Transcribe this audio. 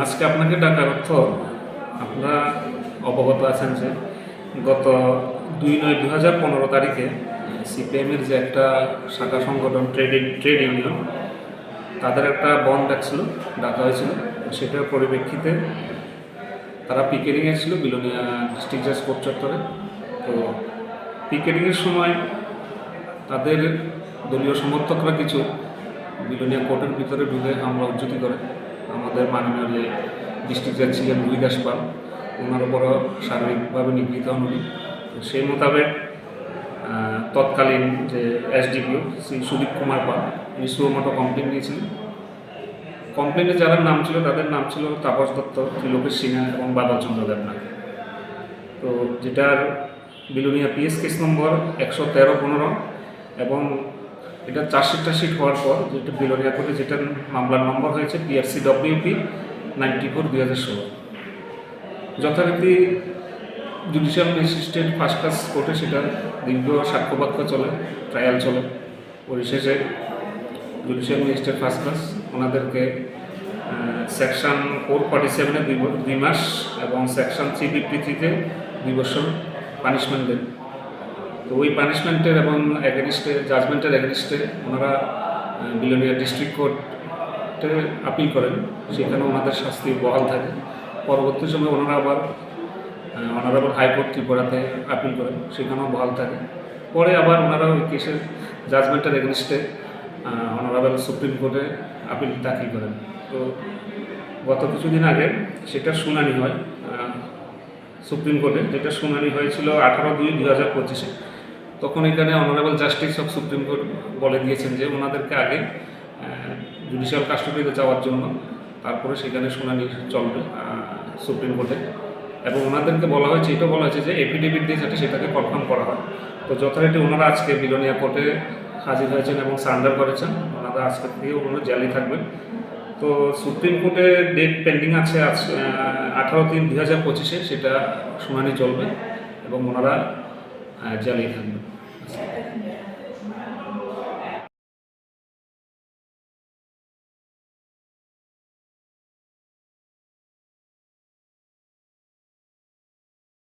আজকে আপনাকে ডাকার অর্থ আপনারা অবগত আছেন যে গত 2/9/2015 তারিখে সিপিএমের যে একটা শাখা সংগঠন ট্রেড ইউনিয়ন তাদের একটা বন্ধ ডাকা হয়েছিল। সেটার পরিপ্রেক্ষিতে তারা পিকেটিংয়ে ছিল বিলোনিয়া ডিস্ট্রিক্ট জাজ কোর্ট চত্বরে। তো পিকেটিংয়ের সময় তাদের দলীয় সমর্থকরা কিছু বিলোনিয়া কোর্টের ভিতরে ঢুকে হামলা উজ্জুতি করে। আমাদের মাননীয় যে ডিস্ট্রিক্ট জাজ ছিলেন রুই দাস পাল, ওনার উপরও শারীরিকভাবে নিগৃহীত হন উনি। তো সেই মোতাবেক তৎকালীন যে এসডিপিও শ্রী সুদীপ কুমার পাল উনি সুমোটো কমপ্লেন দিয়েছিলেন। কমপ্লেনে যারা নাম ছিল তাদের নাম ছিল তাপস দত্ত, ত্রিলোকেশ সিনহা এবং বাদল চন্দ্র দেবনাথ। তো যেটার বিলোনিয়া পিএস কেস নম্বর 113/15 এবং এটা চার্জশিট হওয়ার পর যেটা বিলোনিয়া কোর্টে যেটার মামলার নম্বর হয়েছে PRC WP 94/2016। যথারীতি জুডিশিয়াল ম্যাজিস্ট্রেট ফার্স্ট ক্লাস কোর্টে সেটা দীর্ঘ সাক্ষ্যবাক্য চলে, ট্রায়াল চলে। পরিশেষে জুডিশিয়াল ম্যাজিস্ট্রেট ফার্স্ট ক্লাস ওনাদেরকে সেকশন 447-এ 2 মাস এবং সেকশন 353-তে 2 বছর পানিশমেন্ট দেন। তো ওই পানিশমেন্টের এবং জাজমেন্টের এগেনিস্টে ওনারা বিলোনিয়া ডিস্ট্রিক্ট কোর্টে আপিল করেন। সেখানে ওনাদের শাস্তি বহাল থাকে। পরবর্তী সময় ওনারা আবার অনারেবল হাইকোর্ট ত্রিপুরাতে আপিল করেন, সেখানেও বহাল থাকে। পরে আবার ওনারা ওই কেসের জাজমেন্টের এগেনিস্টে অনারেবল সুপ্রিম কোর্টে আপিল দাখিল করেন। তো গত কিছুদিন আগে সেটার শুনানি হয় সুপ্রিম কোর্টে, যেটা শুনানি হয়েছিল 18/2/2025-এ। তখন এখানে honourable justice of supreme court বলে দিয়েছেন যে ওনাদেরকে আগে জুডিশিয়াল কাস্টডিতে যাওয়ার জন্য, তারপরে সেখানে শুনানি চলবে সুপ্রিম কোর্টে। এবং ওনাদেরকে বলা হয়েছে, এটা বলা হয়েছে যে এফিডেভিট দিয়ে যাতে সেটাকে কনফার্ম করা হয়। তো যথারীতি ওনারা আজকে বিলোনিয়া কোর্টে হাজির হয়েছেন এবং সারেন্ডার করেছেন। ওনারা আজকের থেকে ওনারা জেলেই থাকবেন। তো সুপ্রিম কোর্টে ডেট পেন্ডিং আছে 18/3/2025-এ, সেটা শুনানি চলবে এবং ওনারা জেলেই থাকবেন।